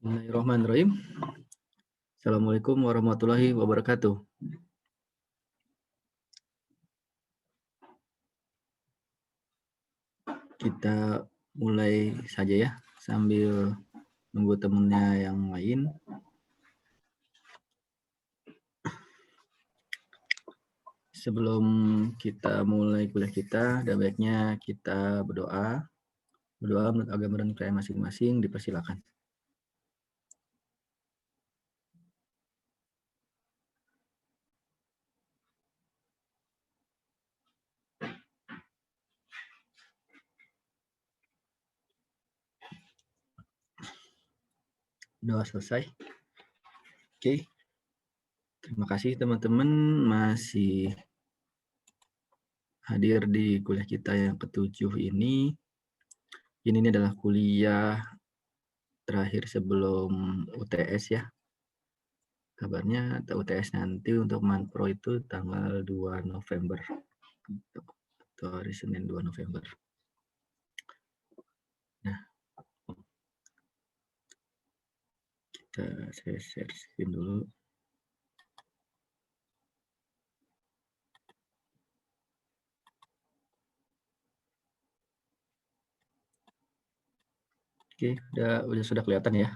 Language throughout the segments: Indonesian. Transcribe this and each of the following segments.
Bismillahirrahmanirrahim. Assalamualaikum warahmatullahi wabarakatuh. Kita mulai saja ya, sambil nunggu temennya yang lain. Sebelum kita mulai kuliah kita, ada baiknya kita berdoa. Berdoa menurut agama dan kepercayaan masing-masing, dipersilakan. Doa selesai. Oke. Terima kasih teman-teman masih hadir di kuliah kita yang ke-7 ini. Ini adalah kuliah terakhir sebelum UTS ya. Kabarnya UTS nanti untuk Manpro itu tanggal 2 November. Atau hari Senin 2 November. Nah, saya share screen dulu. Oke, sudah kelihatan ya.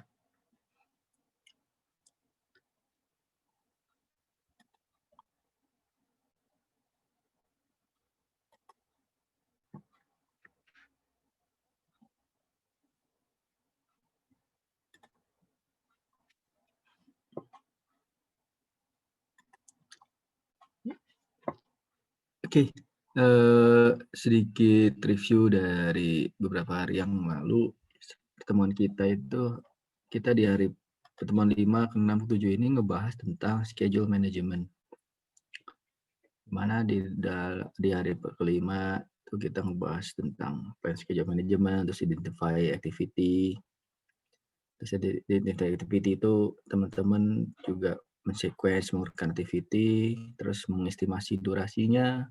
Oke, sedikit review dari beberapa hari yang lalu. Pertemuan kita itu, kita di hari pertemuan 5, ke 6, ke 7 ini ngebahas tentang schedule management. Mana di hari kelima itu kita ngebahas tentang plan schedule management, terus identify activity. Terus identify activity itu teman-teman juga men-sequence mengurutkan activity, terus mengestimasi durasinya,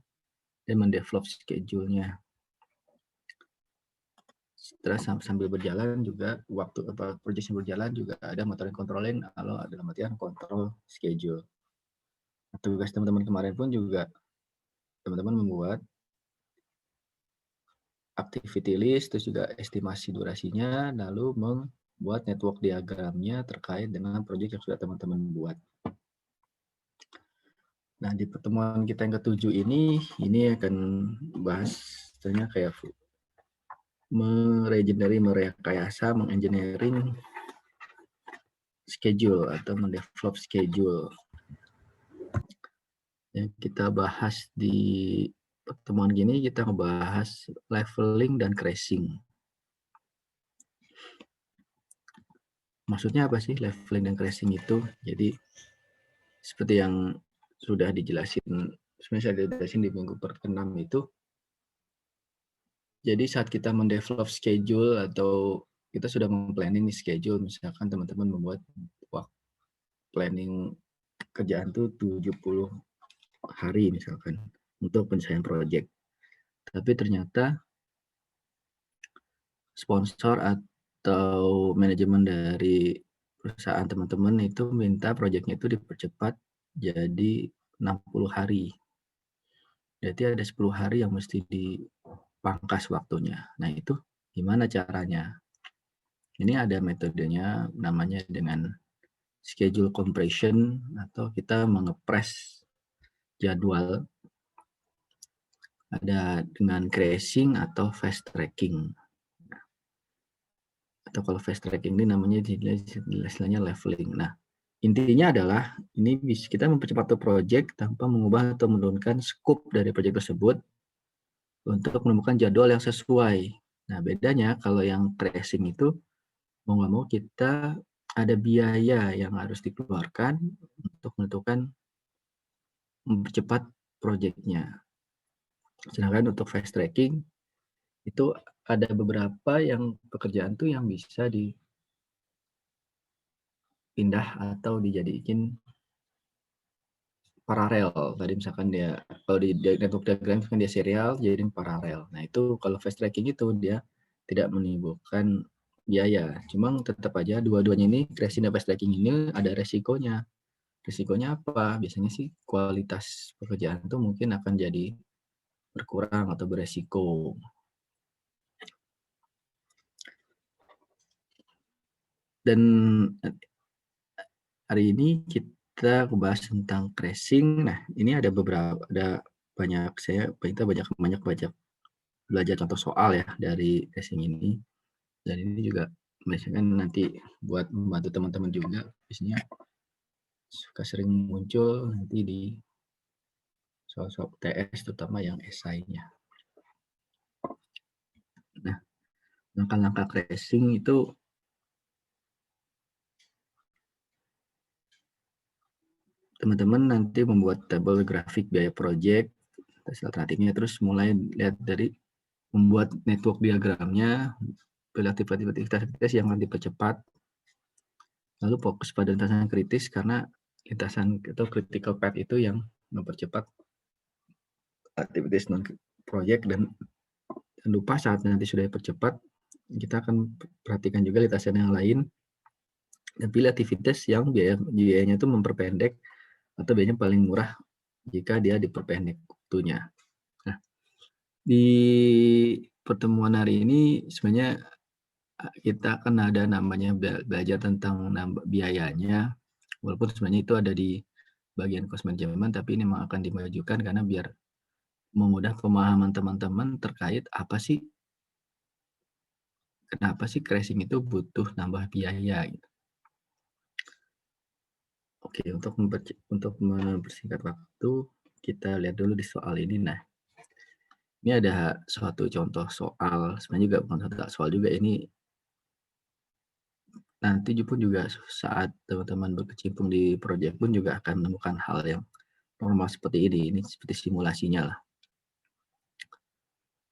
dan mendevelop schedule-nya. Setelah sambil berjalan juga waktu project berjalan juga ada monitoring controlling, kalau ada latihan kontrol schedule. Tugas teman-teman kemarin pun juga teman-teman membuat activity list, terus juga estimasi durasinya, lalu membuat network diagramnya terkait dengan proyek yang sudah teman-teman buat. Nah, di pertemuan kita yang ke-7 ini akan bahas misalnya kayak merekayasa, mengengineering schedule atau mendevelop schedule. Yang kita bahas di pertemuan gini, kita ngebahas leveling dan crashing. Maksudnya apa sih leveling dan crashing itu? Jadi seperti yang sudah dijelasin, sebenarnya saya dijelasin di minggu ke-6 itu. Jadi saat kita mendevelop schedule atau kita sudah memplanning nih schedule, misalkan teman-teman membuat planning kerjaan tuh 70 hari misalkan untuk penyelesaian project. Tapi ternyata sponsor atau manajemen dari perusahaan teman-teman itu minta projectnya itu dipercepat jadi 60 hari. Berarti ada 10 hari yang mesti dipangkas waktunya. Nah, itu gimana caranya? Ini ada metodenya namanya dengan schedule compression, atau kita mengepres jadwal. Ada dengan crashing atau fast tracking. Atau kalau fast tracking ini namanya istilahnya leveling. Nah, intinya adalah ini bisa kita mempercepat project tanpa mengubah atau menurunkan scope dari project tersebut untuk menemukan jadwal yang sesuai. Nah, bedanya kalau yang crashing itu mau nggak mau kita ada biaya yang harus dikeluarkan untuk menentukan mempercepat project-nya. Sedangkan untuk fast tracking itu ada beberapa yang pekerjaan tuh yang bisa dipindah atau dijadikan paralel. Tadi misalkan dia kalau di network diagram kan dia serial jadi paralel. Nah, itu kalau fast tracking itu dia tidak menimbulkan biaya. Cuma tetap aja dua-duanya ini crashing dan fast tracking ini ada resikonya. Resikonya apa? Biasanya sih kualitas pekerjaan itu mungkin akan jadi berkurang atau beresiko. Dan hari ini kita membahas tentang crashing. Nah, ini ada banyak kita banyak belajar contoh soal ya dari crashing ini. Dan ini juga misalkan nanti buat membantu teman-teman juga, biasanya suka sering muncul nanti di soal-soal UTS terutama yang esainya. Nah, langkah-langkah crashing itu teman-teman nanti membuat tabel grafik biaya project, alternatifnya, terus mulai lihat dari membuat network diagramnya, pilih aktivitas yang akan dipercepat, lalu fokus pada lintasan kritis karena lintasan atau critical path itu yang mempercepat aktivitas non project, dan lupa saat nanti sudah dipercepat, kita akan perhatikan juga lintasan yang lain dan pilih aktivitas yang biayanya itu memperpendek atau biayanya paling murah jika dia diperpendek waktunya. Nah, di pertemuan hari ini sebenarnya kita akan ada namanya belajar tentang biayanya, walaupun sebenarnya itu ada di bagian cost management, tapi ini memang akan dimajukan karena biar memudah pemahaman teman-teman terkait kenapa sih crashing itu butuh nambah biaya gitu. Oke, untuk mempersingkat waktu, kita lihat dulu di soal ini. Nah, ini ada suatu contoh soal, sebenarnya juga bukan contoh soal juga, ini nanti pun juga saat teman-teman berkecimpung di proyek pun juga akan menemukan hal yang normal seperti ini seperti simulasinya lah.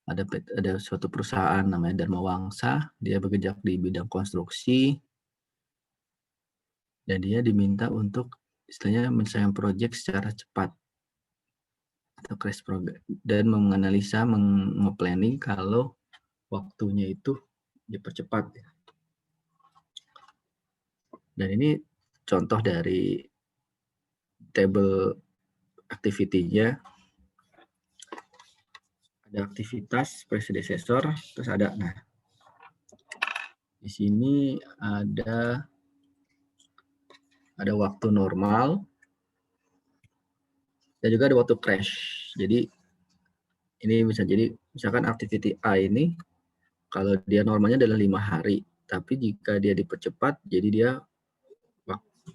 Ada suatu perusahaan namanya Dharma Wangsa, dia bekerja di bidang konstruksi, dan dia diminta untuk istilahnya menyelesaikan proyek secara cepat atau crash program, dan menganalisa, menge-planning kalau waktunya itu dipercepat. Dan ini contoh dari table activity-nya. Ada aktivitas predecessor, terus ada, nah di sini ada waktu normal dan juga ada waktu crash. Jadi ini bisa jadi misalkan activity A ini kalau dia normalnya adalah 5 hari, tapi jika dia dipercepat jadi dia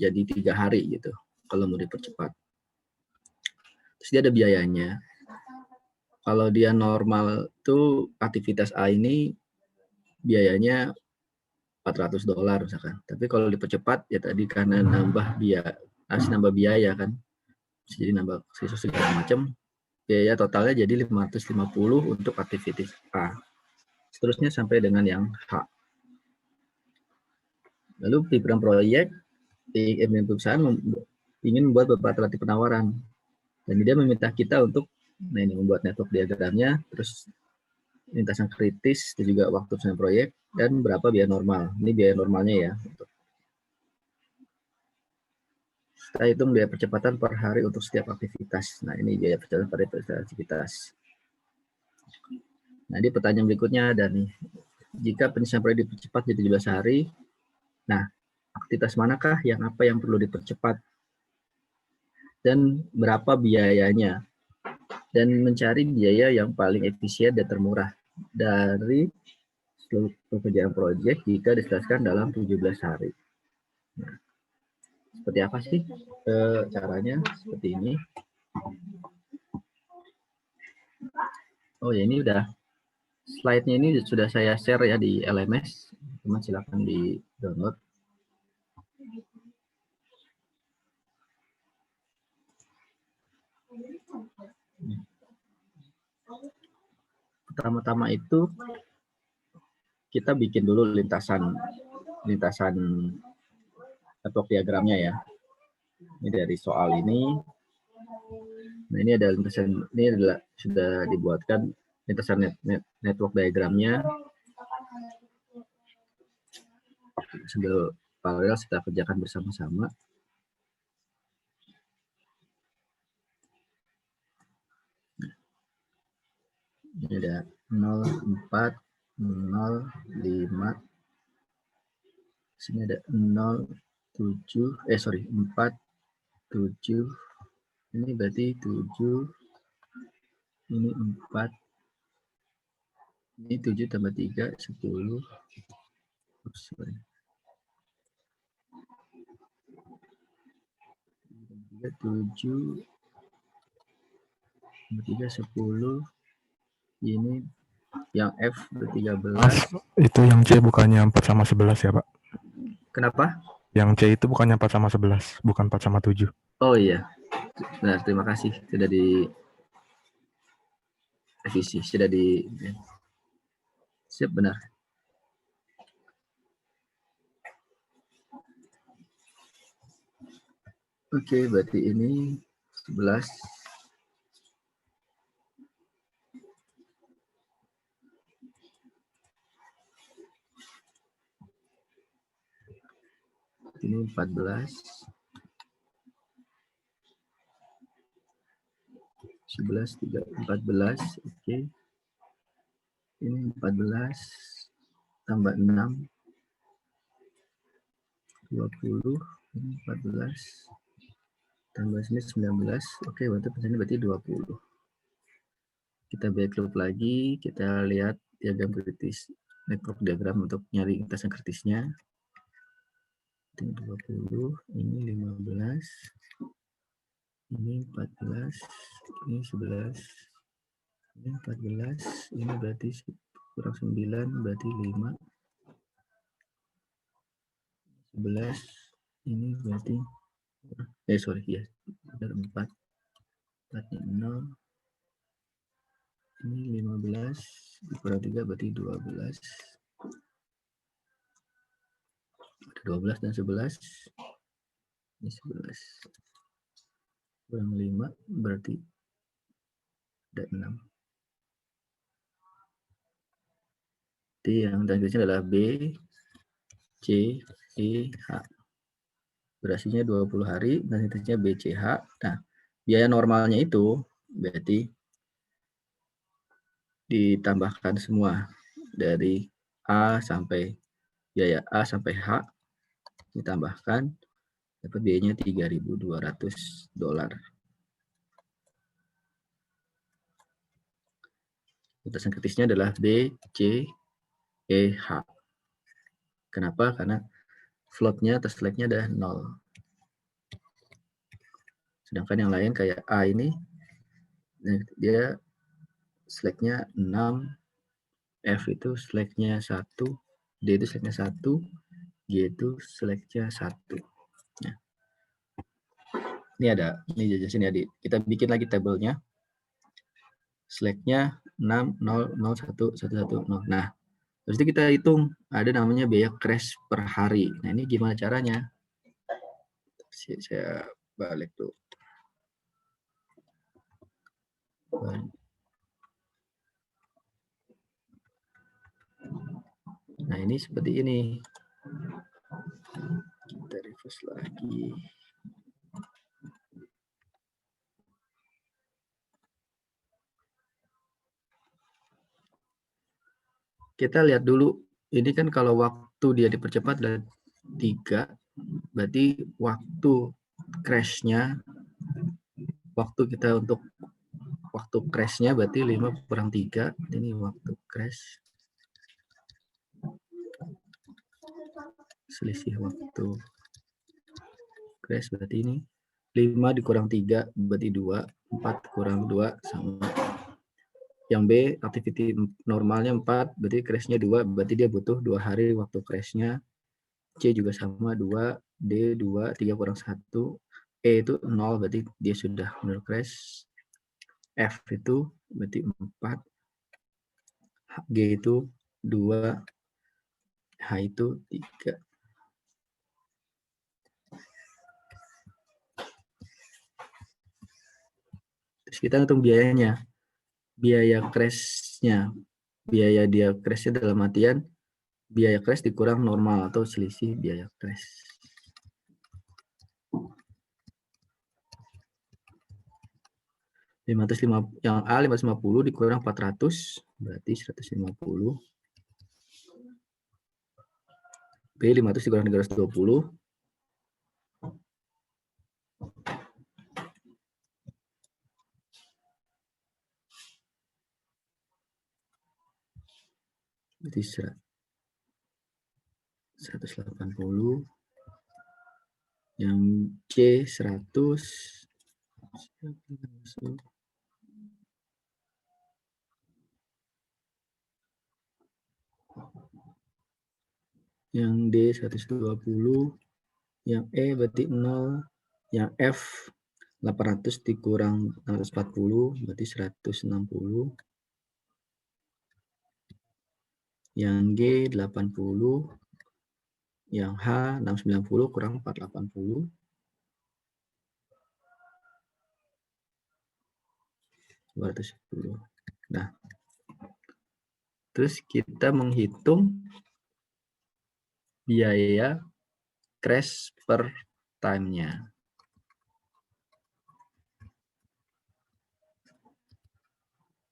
jadi 3 hari gitu kalau mau dipercepat. Terus dia ada biayanya. Kalau dia normal tuh aktivitas A ini biayanya $400 misalkan. Tapi kalau dipercepat ya tadi karena nambah biaya kan. Jadi nambah sisa segala macam. Biaya totalnya jadi 550 untuk aktivitas A. Seterusnya sampai dengan yang H. Lalu di proyek di perusahaan ingin membuat beberapa alternatif penawaran. Dan dia meminta kita untuk membuat network diagramnya, terus lintasan kritis, dan juga waktu selesai proyek, dan berapa biaya normal. Ini biaya normalnya ya. Kita hitung biaya percepatan per hari untuk setiap aktivitas. Nah, ini biaya percepatan per aktivitas. Nah, di pertanyaan berikutnya ada nih. Jika penyelesaian proyek dipercepat jadi 17 hari, nah, aktivitas manakah yang perlu dipercepat? Dan berapa biayanya? Dan mencari biaya yang paling efisien dan termurah dari seluruh pekerjaan proyek jika diselesaikan dalam 17 hari. Nah, seperti apa sih caranya? Seperti ini. Oh ya, ini udah slide-nya ini sudah saya share ya di LMS. Teman silakan di download. Pertama-tama itu kita bikin dulu lintasan network diagramnya ya. Ini dari soal ini. Nah, ini ada lintasan, ini adalah sudah dibuatkan lintasan network diagramnya. sambil paralel kita kerjakan bersama-sama. Ini ada 04, 05, sini ada 07, 4, 7, ini berarti 7, ini 4, ini 7 tambah 3, 10, sorry. 7, 3, 10, ini yang F ber-13. Itu yang C bukannya 4 sama 11 ya, Pak? Kenapa? Yang C itu bukannya 4 sama 11, bukan 4 sama 7. Oh iya, benar, terima kasih. Sudah di revisi, sudah di siap, benar. Oke, berarti ini 11. Ini 14. 11, 3, 14. Oke. Ini 14 tambah 6. 20. Ini 14. Tambah sini 19. Oke, berarti 20. Kita backloop lagi, kita lihat diagram kritis, network diagram untuk nyari lintasan kritisnya. Ini 20, ini 15, ini 14, ini 11, ini 14, ini berarti kurang 9, berarti 5, 11, ini berarti, sorry ya, ada 4, 4-nya 0, ini 15, kurang 3 berarti 12, ada 12 dan 11, ini 11, kurang 5 berarti ada 6. Jadi yang transkripsinya adalah B, C, E, H. Durasinya 20 hari, transkripsinya B, C, H. Nah, biaya normalnya itu berarti ditambahkan semua dari A sampai biaya A sampai H, ditambahkan dapat biayanya $3.200. Lintasan kritisnya adalah B, C, E, H. Kenapa? Karena floatnya atau slacknya ada 0. Sedangkan yang lain kayak A ini, dia slacknya 6, F itu slacknya 1, D itu slacknya 1, G itu slacknya 1. Nah, ini ada, ini jelasin ya, kita bikin lagi tabelnya. Slacknya 6, 0, 0, 1, 1, 1, 0. Nah, terus kita hitung, ada namanya biaya crash per hari. Nah, ini gimana caranya? Saya balik tuh. Nah, ini seperti ini. Kita refresh lagi. Kita lihat dulu, ini kan kalau waktu dia dipercepat adalah 3, berarti waktu crash-nya, waktu kita untuk waktu crash-nya berarti 5 kurang 3, ini waktu crash. Selisih waktu crash berarti ini 5 dikurang 3 berarti 2, 4 kurang 2 sama. Yang B activity normalnya 4 berarti crash-nya 2, berarti dia butuh 2 hari waktu crash-nya. C juga sama 2, D 2, 3 kurang 1, E itu 0 berarti dia sudah benar crash. F itu berarti 4, G itu 2, H itu 3. Terus kita hitung biaya crash-nya. Biaya dia crash-nya dalam artian biaya crash dikurang normal atau selisih biaya crash. Yang A 550 dikurang 400 berarti 150. B 500 dikurang 320 berarti 180. Yang C 100. Yang D 120, yang E berarti 0, yang F 800 dikurang 640 berarti 160, yang G 80, yang H 690 kurang 480, 210. Nah, terus kita menghitung biaya crash per time-nya.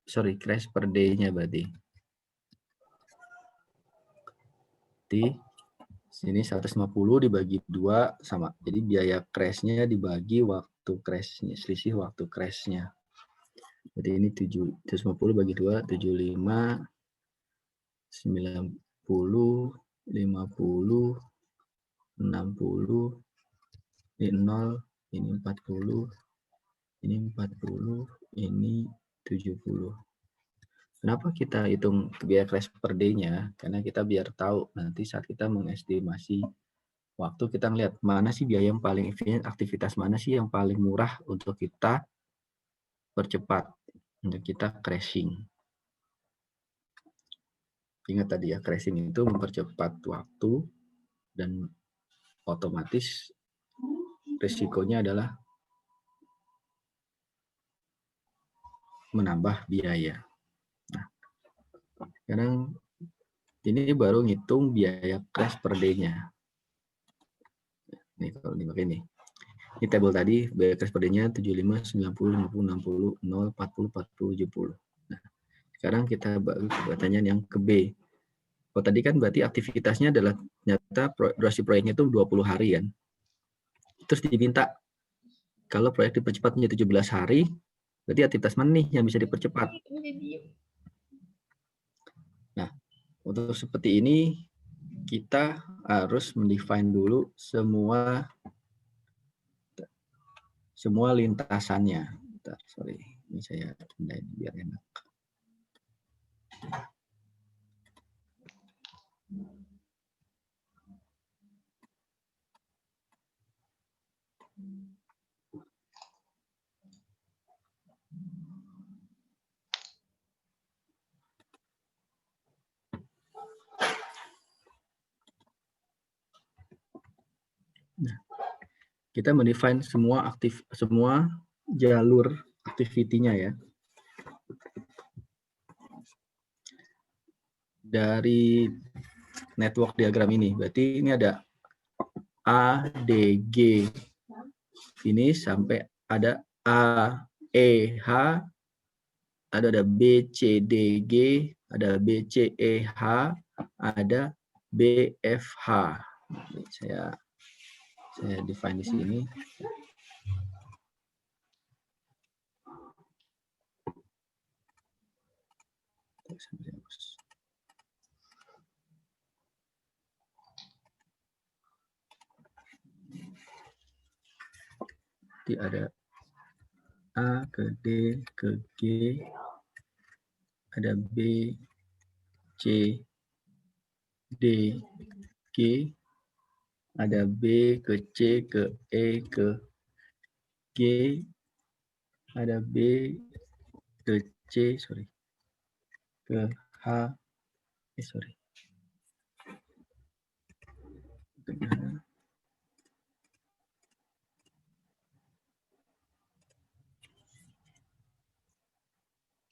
Sorry, crash per day-nya berarti. Di sini 150 dibagi 2 sama. Jadi biaya crash-nya dibagi waktu crash-nya, selisih waktu crash-nya. Jadi ini 750 bagi 2, 75, 90, 50, 60, ini 0, ini 40, ini 40, ini 70. Kenapa kita hitung biaya crash per day-nya? Karena kita biar tahu nanti saat kita mengestimasi waktu, kita ngelihat mana sih biaya yang paling efisien, aktivitas mana sih yang paling murah untuk kita percepat, untuk kita crashing. Ingat tadi ya, crashing itu mempercepat waktu dan otomatis risikonya adalah menambah biaya. Nah, sekarang ini baru ngitung biaya crash per day-nya. Nih kalau dipakai nih. Ini table tadi biaya crash per day-nya 75, 90, 50, 60, 0, 40, 40, 70. Nah, sekarang kita baru pertanyaan yang ke B. Oh, tadi kan berarti aktivitasnya adalah ternyata durasi proyeknya itu 20 hari kan. Terus diminta kalau proyek dipercepat menjadi 17 hari, berarti aktivitas mana nih yang bisa dipercepat? Nah, untuk seperti ini kita harus mendefine dulu semua lintasannya. Bentar, sorry, ini saya pindahin biar enak. Nah, kita mendefine semua jalur activity-nya ya. Dari network diagram ini, berarti ini ada A, D, G ini sampai ada A, E, H, ada B, C, D, G, ada B, C, E, H, ada B, F, H. Saya define di sini. Nanti ada A ke D ke G, ada B, C, D, G, ada B ke C ke E ke G, ada B ke C, sorry, ke H, sorry.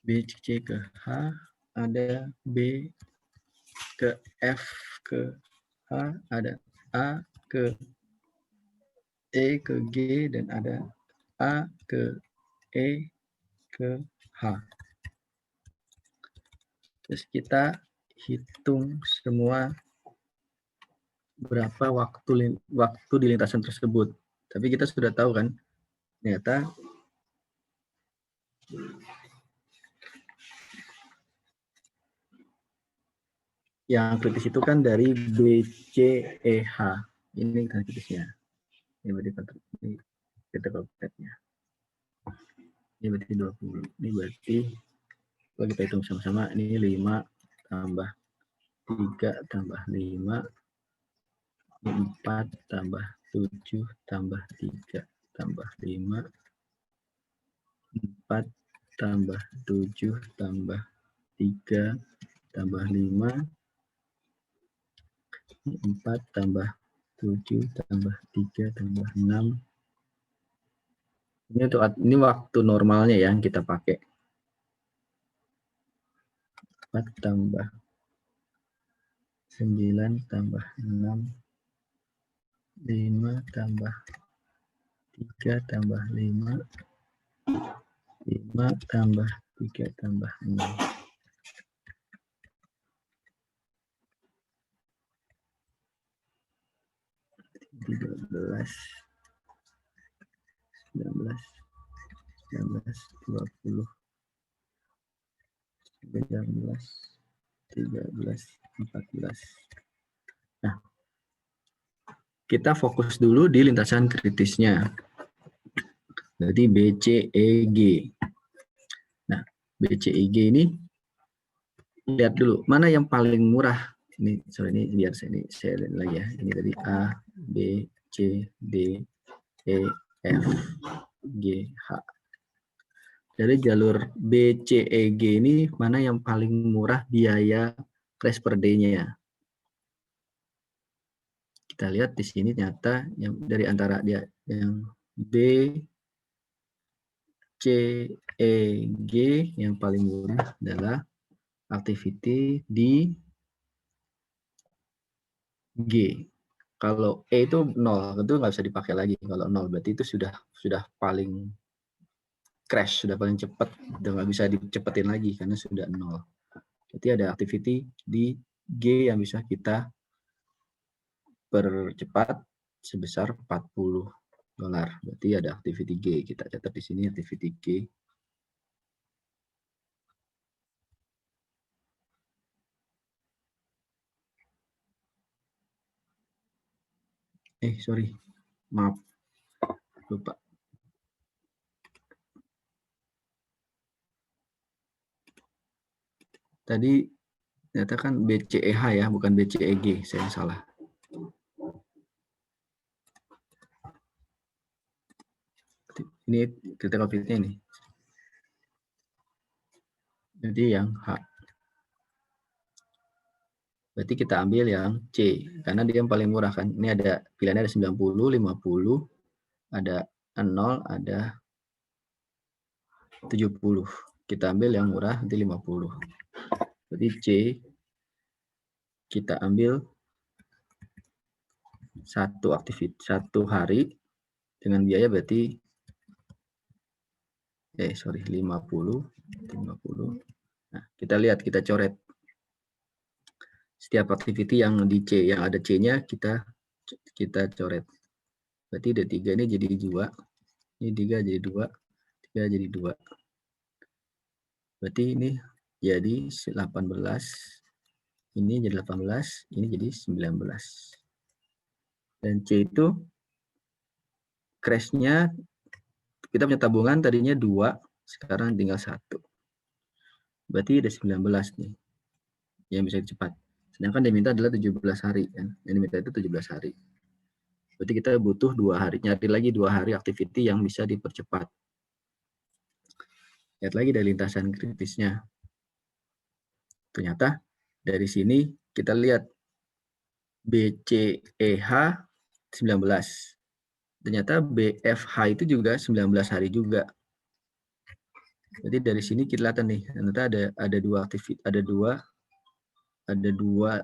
B, C ke H, ada B ke F ke H, ada A ke E ke G, dan ada A ke E ke H. Terus kita hitung semua berapa waktu di lintasan tersebut. Tapi kita sudah tahu kan, ternyata yang kritis itu kan dari BCEH. Ini kan kritisnya. Ini berarti critical path-nya. Ini berarti 20. Ini berarti kalau kita hitung sama-sama, ini 5 tambah 3 tambah 5, 4 tambah 7 tambah 3 tambah 5, 4 tambah 7 tambah 3 tambah 5, 4 tambah 7 tambah 3 tambah 6. Ini waktu normalnya ya, yang kita pakai. 4 tambah 9 tambah 6, 5 tambah 3 tambah 5, 5 tambah 3 tambah 6. 13, 19, 19, 20, 19, 13, 14. Nah, kita fokus dulu di lintasan kritisnya. Berarti BCEG. Nah, BCEG ini lihat dulu mana yang paling murah. Ini biar saya lihat lagi ya. Ini tadi A, B, C, D, E, F, G, H. Dari jalur BCEG ini mana yang paling murah biaya crash per day-nya? Kita lihat di sini ternyata yang dari antara dia yang B, C, E, G yang paling murah adalah activity di G. Kalau E itu 0, itu nggak bisa dipakai lagi. Kalau 0 berarti itu sudah paling crash, sudah paling cepat, udah nggak bisa dicepetin lagi karena sudah 0. Berarti ada activity di G yang bisa kita percepat sebesar $40. Berarti ada activity G. Kita catat di sini activity G. Sorry. Maaf. Lupa. Tadi ternyata kan BCEH ya, bukan BCEG. Saya salah. Ini critical fit-nya nih. Jadi yang H. Berarti kita ambil yang C, karena dia yang paling murah kan. Ini ada pilihannya ada 90, 50, ada 0, ada 70. Kita ambil yang murah, nanti 50. Jadi C, kita ambil satu hari dengan biaya berarti 50. Nah, kita lihat, kita coret. Setiap activity yang di C, yang ada C-nya kita coret. Berarti D3 ini jadi 2, ini 3 jadi 2, 3 jadi 2. Berarti ini jadi 18, ini jadi 18, ini jadi 19. Dan C itu crash-nya, kita punya tabungan tadinya 2, sekarang tinggal 1. Berarti ada 19 nih, yang bisa cepat. Sedangkan yang minta adalah 17 hari. Kan? Yang diminta itu 17 hari. Berarti kita butuh 2 hari, nyari lagi 2 hari activity yang bisa dipercepat. Lihat lagi dari lintasan kritisnya. Ternyata dari sini kita lihat BCEH 19. Ternyata BFH itu juga 19 hari juga. Jadi dari sini kita lihat nih, ternyata ada dua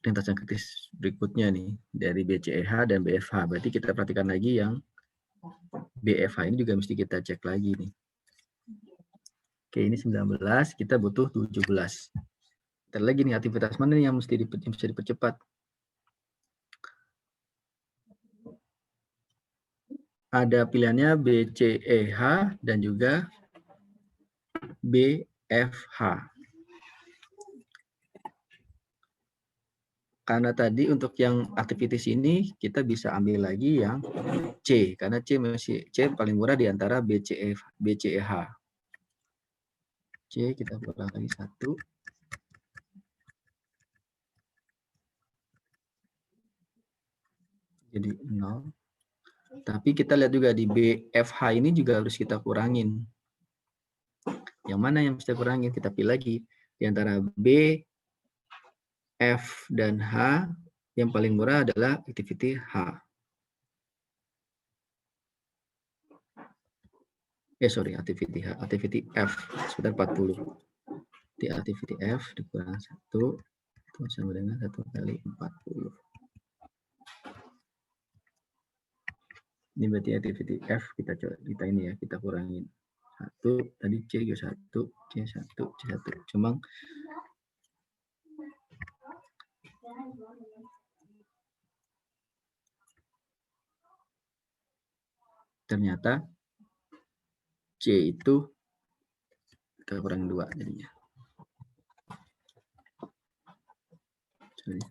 lintasan kritis berikutnya nih dari BCEH dan BFH. Berarti kita perhatikan lagi yang BFH ini juga mesti kita cek lagi nih. Oke, ini 19, kita butuh 17. Ntar lagi nih aktivitas mana nih yang mesti bisa dipercepat. Ada pilihannya BCEH dan juga BFH. Karena tadi untuk yang aktivitas ini kita bisa ambil lagi yang C, karena C paling murah di antara BCEH. C kita kurang lagi 1. Jadi 0. Tapi kita lihat juga di BFH ini juga harus kita kurangin. Yang mana yang bisa kurangin? Kita pilih lagi di antara B, F, dan H. Yang paling murah adalah activity H. Activity H, activity F sekitar 40. Di activity F dikurang 1 itu sama dengan 1 kali 40. Ini berarti activity F kita ini ya, kita kurangin 1, tadi C juga 1, C1, C1. Cuma ternyata C itu kita kurang 2 jadinya. Sorry.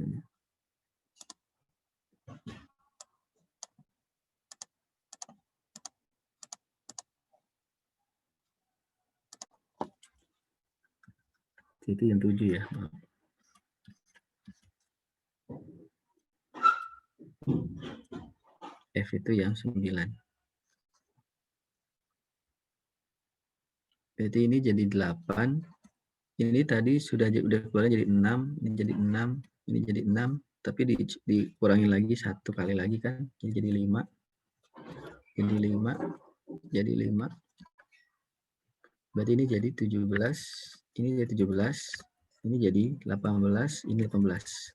Itu yang 7 ya. F itu yang 9. Berarti ini jadi 8. Ini tadi sudah keluar jadi 6, ini jadi 6, ini jadi 6, tapi dikurangi lagi 1 kali lagi kan, ini jadi 5. Jadi 5, jadi 5. Berarti ini jadi 17, ini jadi 17, ini jadi 18, ini 18.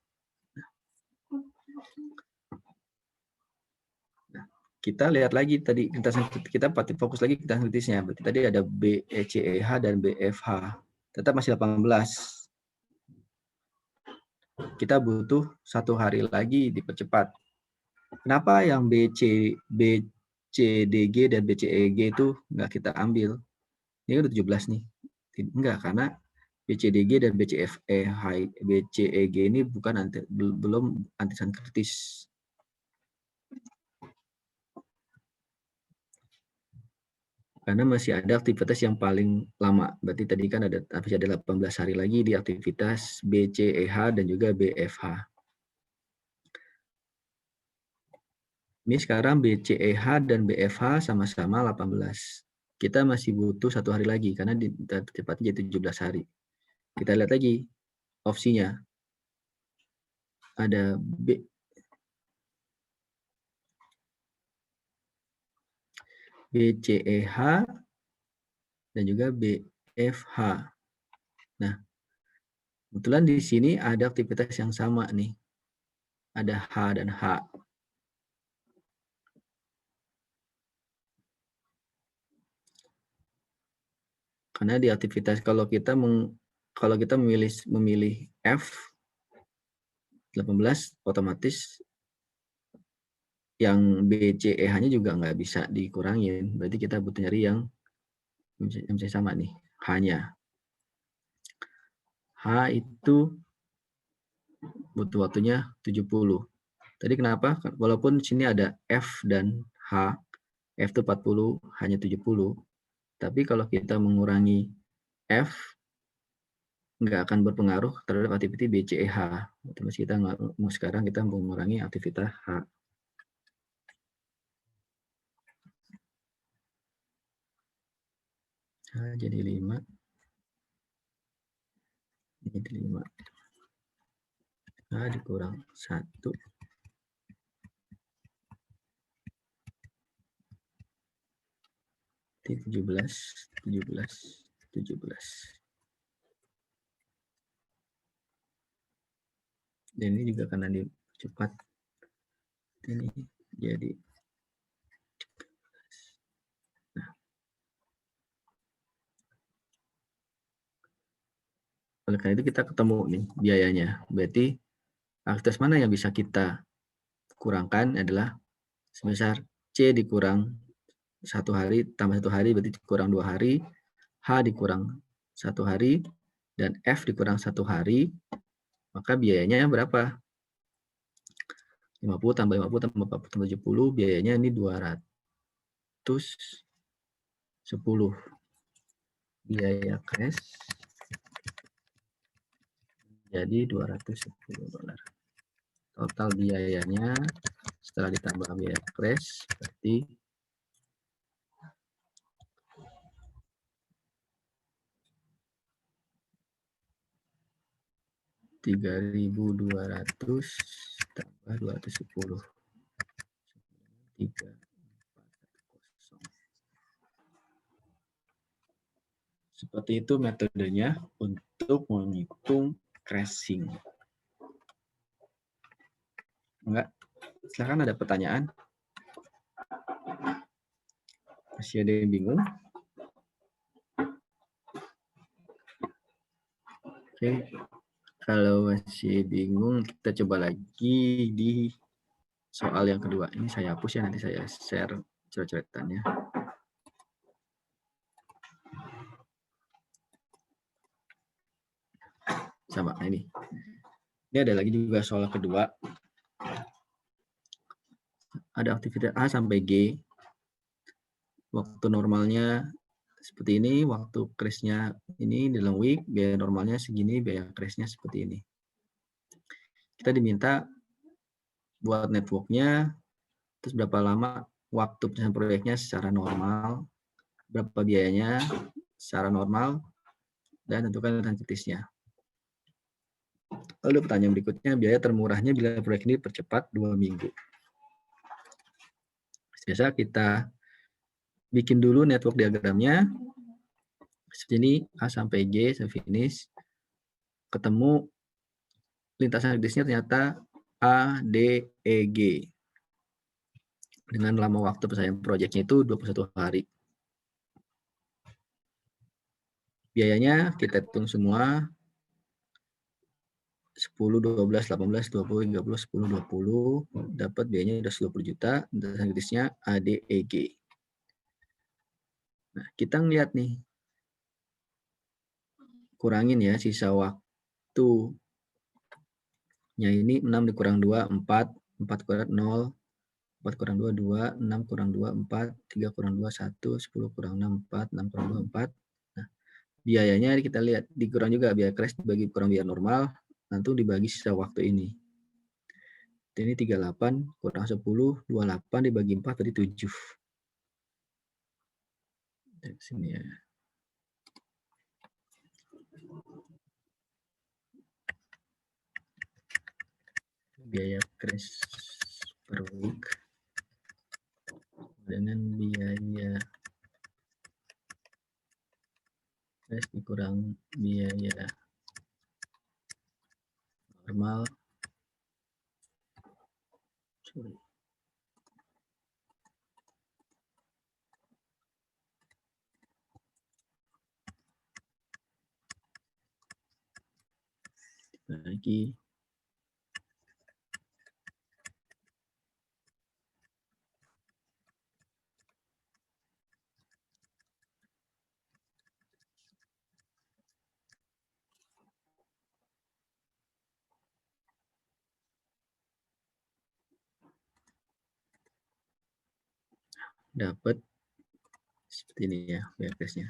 Nah, kita lihat lagi tadi lintasan kita fokus lagi lintasan kritisnya. Berarti tadi ada BCEH dan BFH. Tetap masih 18. Kita butuh 1 hari lagi dipercepat. Kenapa yang BCDG dan BCEG itu nggak kita ambil? Ini udah 17 nih. Enggak, karena BCDG dan BCEG ini belum antisan kritis. Karena masih ada aktivitas yang paling lama. Berarti tadi kan masih ada 18 hari lagi di aktivitas BCEH dan juga BFH. Ini sekarang BCEH dan BFH sama-sama 18. Kita masih butuh 1 hari lagi karena cepatnya jadi 17 hari. Kita lihat lagi opsinya. Ada BCEH dan juga BFH. Nah, kebetulan di sini ada aktivitas yang sama nih. Ada H dan H. Karena di aktivitas kalau kita memilih F 18, otomatis yang BCEH-nya juga nggak bisa dikurangin. Berarti kita butuh nyari yang sama nih, H-nya. H itu butuh waktunya 70. Tadi kenapa? Walaupun di sini ada F dan H, F itu 40, hanya 70. Tapi kalau kita mengurangi F, nggak akan berpengaruh terhadap aktivitas BCEH. Otomatis sekarang kita mengurangi aktivitas H. H jadi 5. Ini jadi 5. H dikurang 1. Di 17. Dan ini juga karena dipercepat. Ini jadi. Nah, oleh karena itu kita ketemu nih biayanya. Berarti aktivitas mana yang bisa kita kurangkan adalah sebesar C dikurang 1 hari tambah 1 hari berarti kurang 2 hari, H dikurang 1 hari, dan F dikurang 1 hari, maka biayanya berapa? 50 tambah 50 tambah 40 tambah 70, biayanya ini 210. Biaya crash jadi $210. Total biayanya setelah ditambah biaya crash berarti $3.200 tambah 210. 3, 4, 0. Seperti itu metodenya untuk menghitung crashing. Enggak? Silakan, ada pertanyaan? Masih ada yang bingung? Oke, kalau masih bingung kita coba lagi di soal yang kedua. Ini saya hapus ya, nanti saya share coret-coretannya. Sama ini. Ini ada lagi juga soal kedua. Ada aktivitas A sampai G. Waktu normalnya seperti ini, waktu crash-nya ini dalam week, biaya normalnya segini, biaya crash-nya seperti ini. Kita diminta buat network-nya, terus berapa lama waktu penyelesaian proyeknya secara normal, berapa biayanya secara normal, dan tentukan return kritisnya. Lalu pertanyaan berikutnya, biaya termurahnya bila proyek ini dipercepat 2 minggu. Biasa kita bikin dulu network diagramnya, seperti ini, A sampai G, sampai finish. Ketemu lintasan kritisnya ternyata A, D, E, G. Dengan lama waktu penyelesaian proyeknya itu 21 hari. Biayanya kita hitung semua, 10, 12, 18, 20, 30, 10, 20, dapat biayanya udah 20 juta, lintasan kritisnya A, D, E, G. Nah, kita ngeliat nih, kurangin ya sisa waktunya ini 6 dikurang 2, 4, 4 kurang 0, 4 kurang 2, 2, 6 kurang 2, 4, 3 kurang 2, 1, 10 kurang 6, 4, 6 kurang 2, 4. Nah, biayanya kita lihat, dikurang juga biaya crash dibagi kurang biaya normal, nanti dibagi sisa waktu ini. Ini 38 kurang 10, 28 dibagi 4 tadi 7. Dari sini ya. Biaya crash per week dengan biaya crash dikurang biaya normal. Sorry. Lagi dapat seperti ini ya biaya crash-nya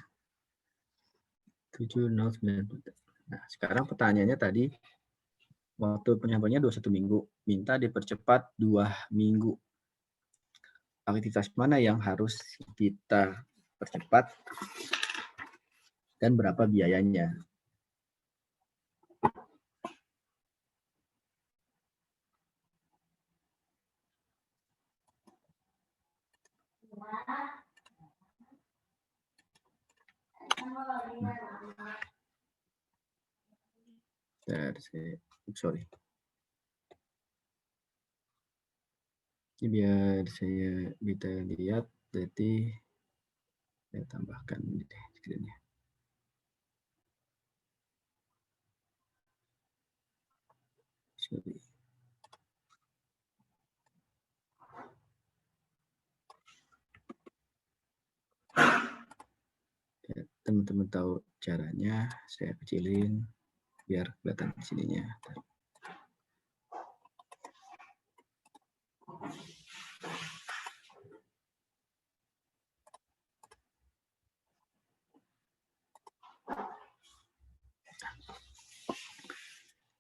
709. Nah, sekarang pertanyaannya tadi waktu penyampaiannya 21 minggu, minta dipercepat 2 minggu. Aktivitas mana yang harus kita percepat dan berapa biayanya? Sorry. Ini biar saya bisa lihat, berarti saya tambahkan ini deh screen-nya. Sorry. Ya, teman-teman tahu caranya, saya kecilin biar kelihatan di sininya.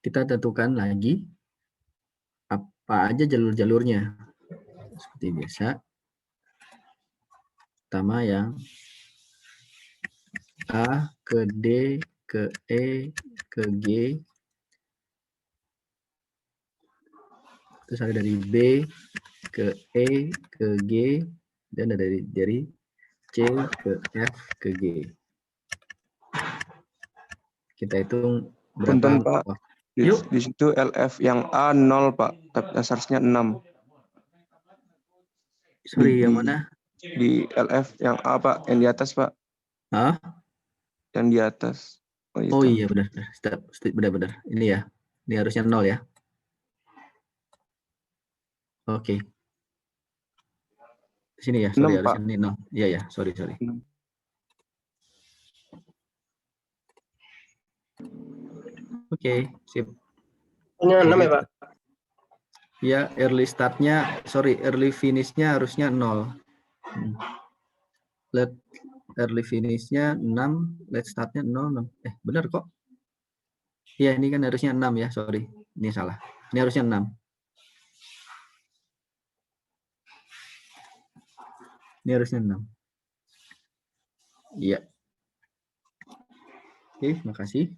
Kita tentukan lagi apa aja jalur-jalurnya. Seperti biasa. Pertama yang A ke D ke E ke G. Terus ada dari B ke E ke G dan ada dari C ke F ke G. Kita hitung Punten, berapa. Pak. Di situ LF yang A 0, Pak. Tapi seharusnya 6. Sorry, yang mana? Di LF yang A, Pak. Yang di atas, Pak. Hah? Yang di atas. Oh iya, benar. Benar. Ini ya. Ini harusnya 0 ya. Oke. Sini ya, sorry, 6, harusnya Pak. ini 0. Iya ya, sorry. 6. Oke, sip. Ini 6 ya, Pak? Ya, early finish-nya harusnya 0. Early finish-nya 6, late start-nya 0. Benar kok. Iya, ini kan harusnya 6 ya, sorry. Ini salah. Ini harusnya 6. Ini harusnya 6. Iya. Oke, makasih.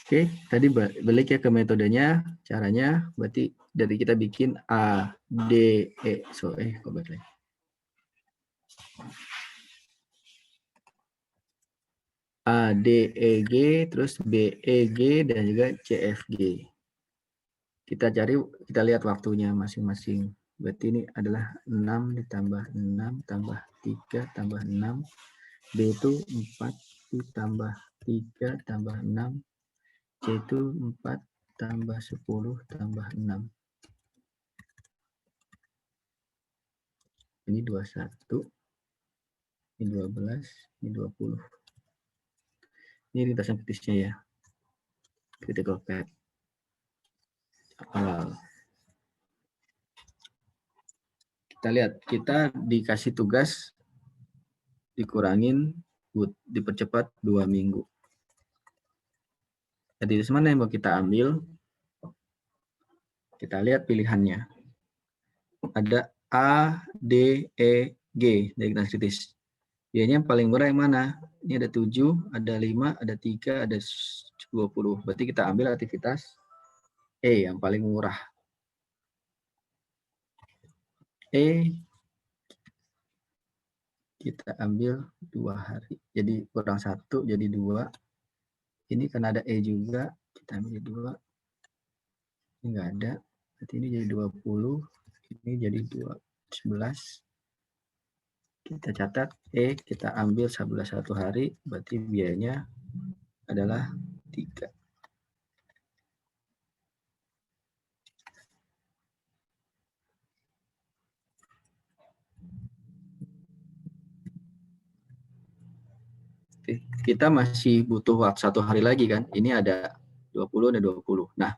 Oke, tadi balik ya ke metodenya. Caranya berarti dari kita bikin A, D, E. Kok balik lagi? A, D, E, G, terus B, E, G, dan juga C, F, G. Kita lihat waktunya masing-masing. Berarti ini adalah 6 ditambah 6 tambah 3 tambah 6. B itu 4 ditambah 3 tambah 6. C itu 4 tambah 10 tambah 6. Ini 21. Ini 12. Ini 20. Ini lintasan kritisnya ya. Critical path. Awal. Kita lihat, kita dikasih tugas dikurangin, dipercepat 2 minggu. Jadi mana yang mau kita ambil? Kita lihat pilihannya. Ada A, D, E, G dari lintasan kritis. Biayanya paling murah yang mana? Ini ada 7, ada 5, ada 3, ada 20. Berarti kita ambil aktivitas E yang paling murah. E kita ambil 2 hari. Jadi kurang 1 jadi 2. Ini kan ada E juga, kita ambil 2. Ini enggak ada. Berarti ini jadi 20. Ini jadi 11. Kita catat E, kita ambil 11 hari, berarti biayanya adalah 3. Oke, kita masih butuh waktu 1 hari lagi kan. Ini ada 20 dan 20. Nah,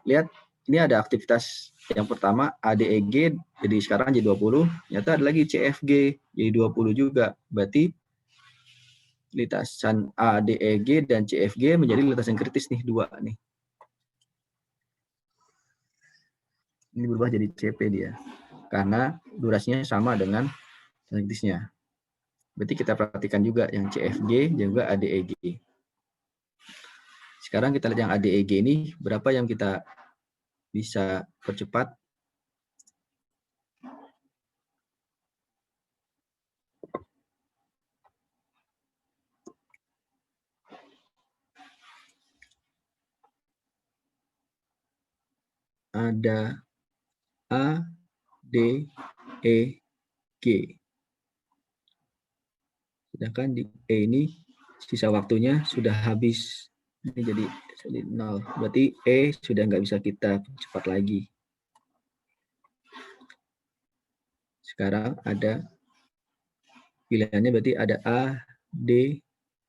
lihat ini ada aktivitas yang pertama ADEG, jadi sekarang jadi 20. Ternyata ada lagi CFG jadi 20 juga. Berarti lintasan ADEG dan CFG menjadi lintasan kritis nih, 2 nih. Ini berubah jadi CP dia. Karena durasinya sama dengan kritisnya. Berarti kita perhatikan juga yang CFG dan juga ADEG. Sekarang kita lihat yang ADEG ini berapa yang kita bisa percepat. ada A, D, E, G. Sedangkan di E ini sisa waktunya sudah habis. Ini jadi 0. Berarti E sudah nggak bisa kita cepat lagi. Sekarang ada pilihannya berarti ada A, D,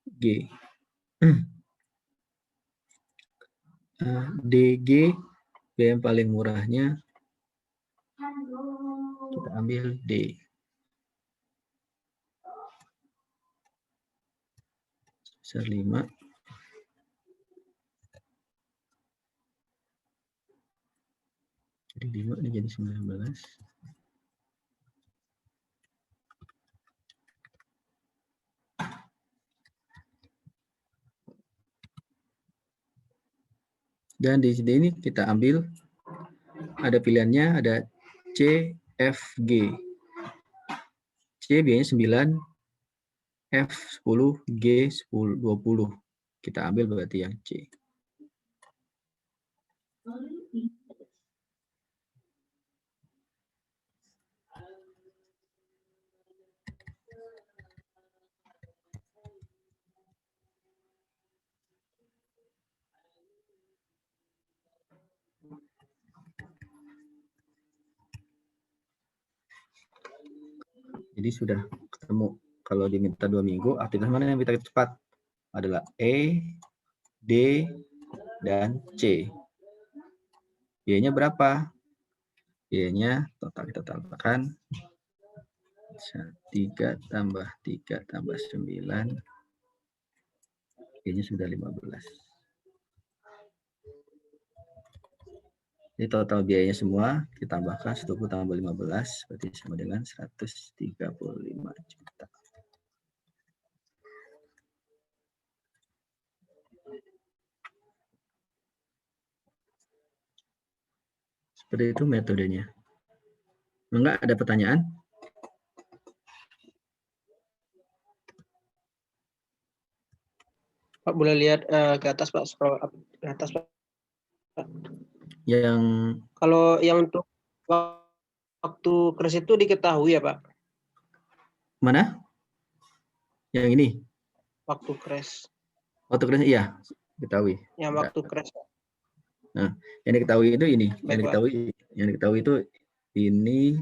G. A, D, G, biaya yang paling murahnya kita ambil D. Sebesar 5. Jadi 5 ini jadi 19. Dan di sini kita ambil, ada pilihannya, ada C, F, G. C biayanya 9, F 10, G 10, 20. Kita ambil berarti yang C. Jadi sudah ketemu. Kalau diminta 2 minggu, aktivitas mana yang kita cepat? Adalah E, D, dan C. Y-nya berapa? Y-nya total kita tambahkan 3 tambah 3 tambah 9. Y-nya sudah 15. Jadi total biayanya semua ditambahkan 10 tambah 15 berarti sama dengan 135 juta. Seperti itu metodenya. Enggak ada pertanyaan? Pak boleh lihat ke atas Pak, scroll up ke atas Pak. Yang Kalau yang untuk waktu crash itu diketahui ya Pak? mana? Yang ini? Waktu crash. Waktu crash iya, diketahui. Yang waktu crash. Nah, yang diketahui itu ini, Baik, yang diketahui itu ini,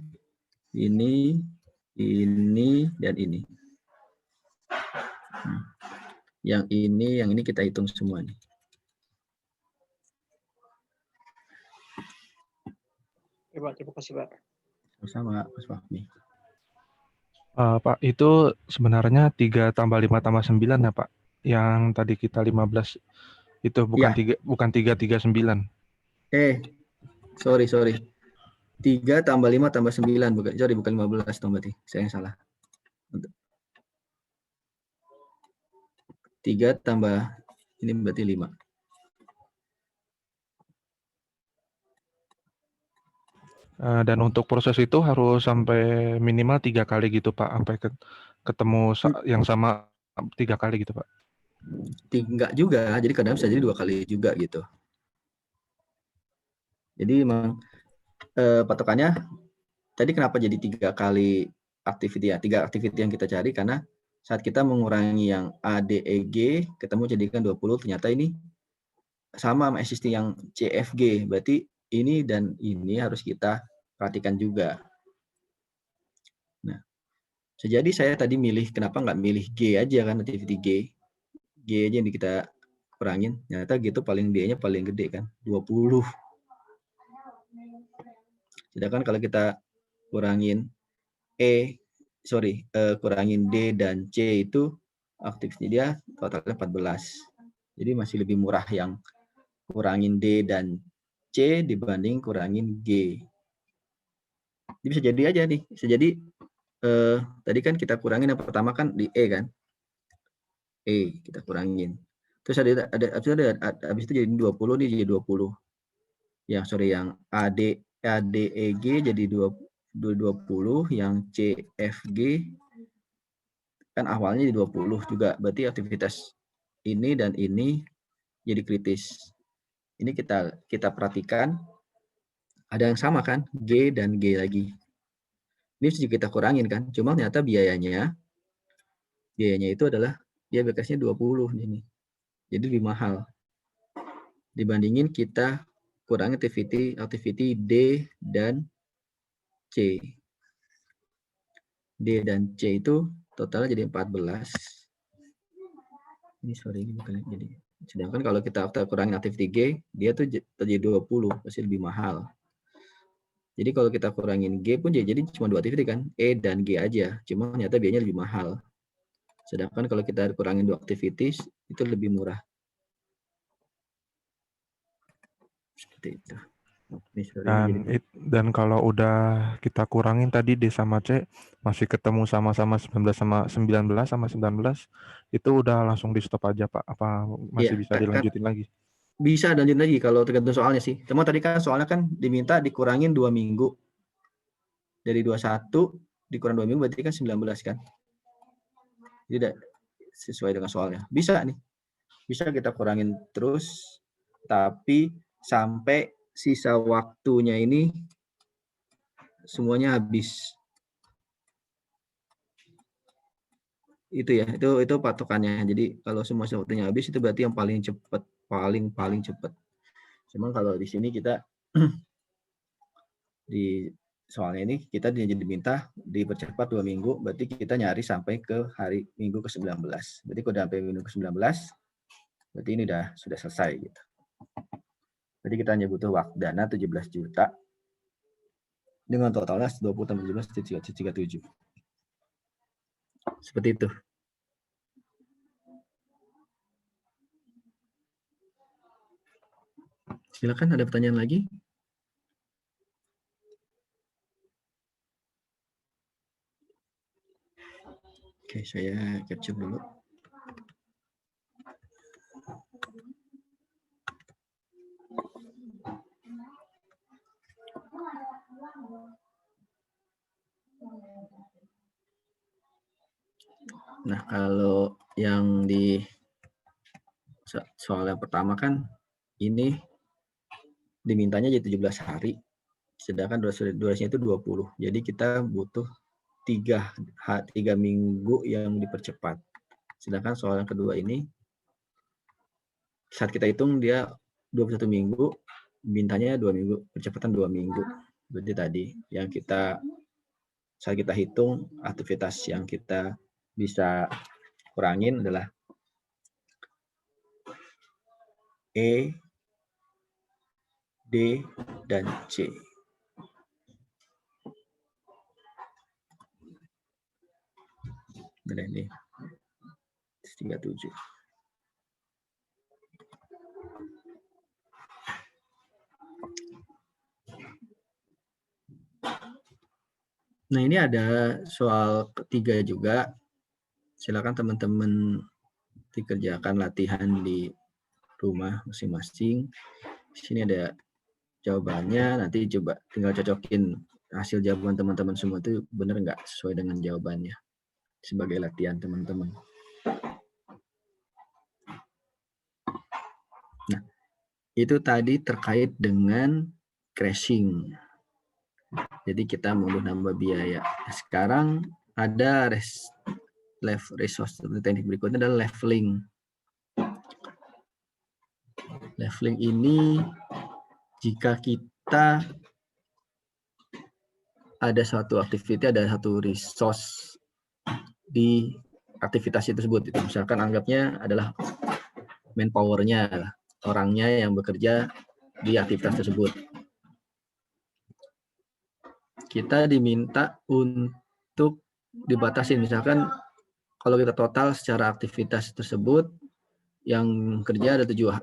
dan ini. Yang ini kita hitung semua nih. Oke Pak, terima kasih Pak. Sama Mas Fahmi. Pak, itu sebenarnya 3 tambah 5 tambah 9 ya Pak? Yang tadi kita 15 itu bukan Ya. 3 bukan 339. Sorry. 3 tambah 5 tambah 9 bukan 15 dong berarti. Saya yang salah. 3 tambah ini berarti 5. Dan untuk proses itu harus sampai minimal 3 kali gitu Pak, sampai ketemu yang sama 3 kali gitu Pak. Enggak juga, jadi kadang bisa jadi 2 kali juga gitu. Jadi memang patokannya tadi kenapa jadi 3 kali activity ya? 3 activity yang kita cari karena saat kita mengurangi yang A, D, E, G, ketemu jadikan 20, ternyata ini sama existing yang C, F, G. Berarti ini dan ini harus kita perhatikan juga. Nah, sejadi saya tadi milih, kenapa nggak milih G aja kan, activity G. G aja yang kita kurangin. Ternyata G itu paling biayanya paling gede kan, 20. Sedangkan kalau kita kurangin kurangin D dan C itu aktifnya dia totalnya 14. Jadi masih lebih murah yang kurangin D dan C dibanding kurangin G. Jadi bisa jadi aja nih, bisa jadi tadi kan kita kurangin yang pertama kan di E kan. E kita kurangin. Terus habis itu jadi 20 nih, jadi 20. Yang ADEG jadi 20, yang CFG kan awalnya di 20 juga, berarti aktivitas ini dan ini jadi kritis. Ini kita perhatikan ada yang sama kan, G dan G lagi. Ini mesti kita kurangin kan, cuma ternyata biayanya itu adalah dia BKS-nya 20 ini. Jadi lebih mahal. Dibandingin kita kurangi activity D dan C. D dan C itu totalnya jadi 14. Ini sorry, ini bukan jadi. Sedangkan kalau kita kurangi activity G, dia tuh jadi 20, pasti lebih mahal. Jadi kalau kita kurangin G pun jadi cuma 2 activity kan, E dan G aja. Cuma ternyata biayanya lebih mahal. Sedangkan kalau kita kurangin 2 activities, itu lebih murah. Seperti itu. Dan kalau udah kita kurangin tadi D sama C, masih ketemu sama-sama 19 sama 19, itu udah langsung di stop aja Pak? Apa masih bisa dilanjutin lagi? Bisa lanjut lagi kalau tergantung soalnya sih. Cuma tadi kan soalnya kan diminta dikurangin 2 minggu. Dari 21 dikurang 2 minggu berarti kan 19 kan. Tidak sesuai dengan soalnya. Bisa nih. Bisa kita kurangin terus, tapi sampai sisa waktunya ini semuanya habis. Itu ya, itu patokannya. Jadi kalau semua waktunya habis itu berarti yang paling cepat, paling cepat. Cuman kalau di sini kita di soalnya ini kita diminta dipercepat 2 minggu, berarti kita nyari sampai ke hari minggu ke-19. Berarti kalau sampai minggu ke-19, berarti ini sudah selesai gitu. Jadi kita hanya butuh dana 17 juta dengan totalnya 20 tambah 17 37. Seperti itu. Silakan, ada pertanyaan lagi? Oke, saya capture dulu. Nah, kalau yang di soal yang pertama kan ini dimintanya jadi 17 hari, sedangkan durasinya itu 20. Jadi kita butuh 3 minggu yang dipercepat. Sedangkan soal yang kedua ini, saat kita hitung dia 21 minggu, mintanya 2 minggu, percepatan 2 minggu. Berarti tadi yang saat kita hitung aktivitas yang kita bisa kurangin adalah E, D, dan C. Dan ini 37. Nah, ini ada soal ketiga juga. Silakan teman-teman dikerjakan latihan di rumah masing-masing. Di sini ada jawabannya, nanti coba tinggal cocokin hasil jawaban teman-teman semua itu benar nggak sesuai dengan jawabannya sebagai latihan teman-teman. Nah, itu tadi terkait dengan crashing. Jadi kita mau nambah biaya. Sekarang ada resource teknik berikutnya adalah leveling. Leveling ini jika kita ada suatu activity, ada satu resource di aktivitas tersebut. Misalkan anggapnya adalah manpower-nya, orangnya yang bekerja di aktivitas tersebut. Kita diminta untuk dibatasi, misalkan kalau kita total secara aktivitas tersebut yang kerja ada 7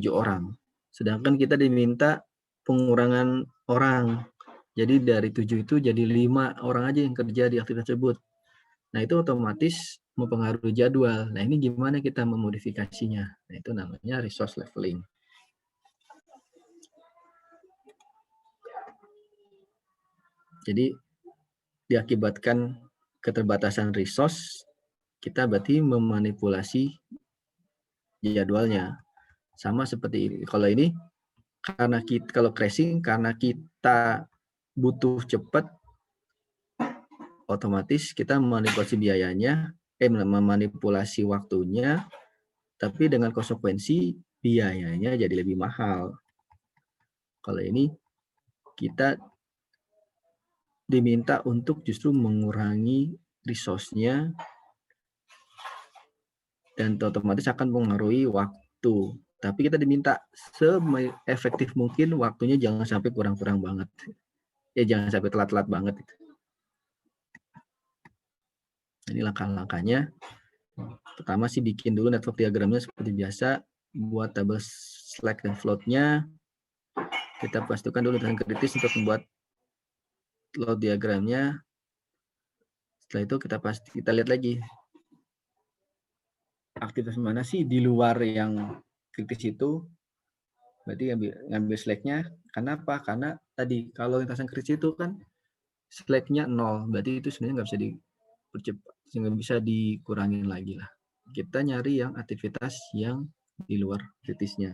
orang. Sedangkan kita diminta pengurangan orang. Jadi dari 7 itu jadi 5 orang aja yang kerja di aktivitas tersebut. Nah, itu otomatis mempengaruhi jadwal. Nah, ini gimana kita memodifikasinya? Nah, itu namanya resource leveling. Jadi diakibatkan keterbatasan resource, kita berarti memanipulasi jadwalnya. Sama seperti ini. Kalau ini karena kita, kalau crashing karena kita butuh cepat, otomatis kita memanipulasi biayanya, memanipulasi waktunya, tapi dengan konsekuensi biayanya jadi lebih mahal. Kalau ini kita diminta untuk justru mengurangi resource-nya dan otomatis akan mengaruhi waktu. Tapi kita diminta se-efektif mungkin waktunya, jangan sampai kurang-kurang banget. Ya jangan sampai telat-telat banget. Ini langkah-langkahnya. Pertama sih bikin dulu network diagramnya seperti biasa. Buat table slack dan float-nya. Kita pastikan dulu dengan kritis untuk membuat load diagramnya. Setelah itu kita lihat lagi aktivitas mana sih di luar yang kritis itu. Berarti ngambil slack-nya. Kenapa? Karena tadi kalau lintasan kritis itu kan slack-nya 0. Berarti itu sebenarnya nggak bisa dipercepat, nggak bisa dikurangin lagi lah. Kita nyari yang aktivitas yang di luar kritisnya.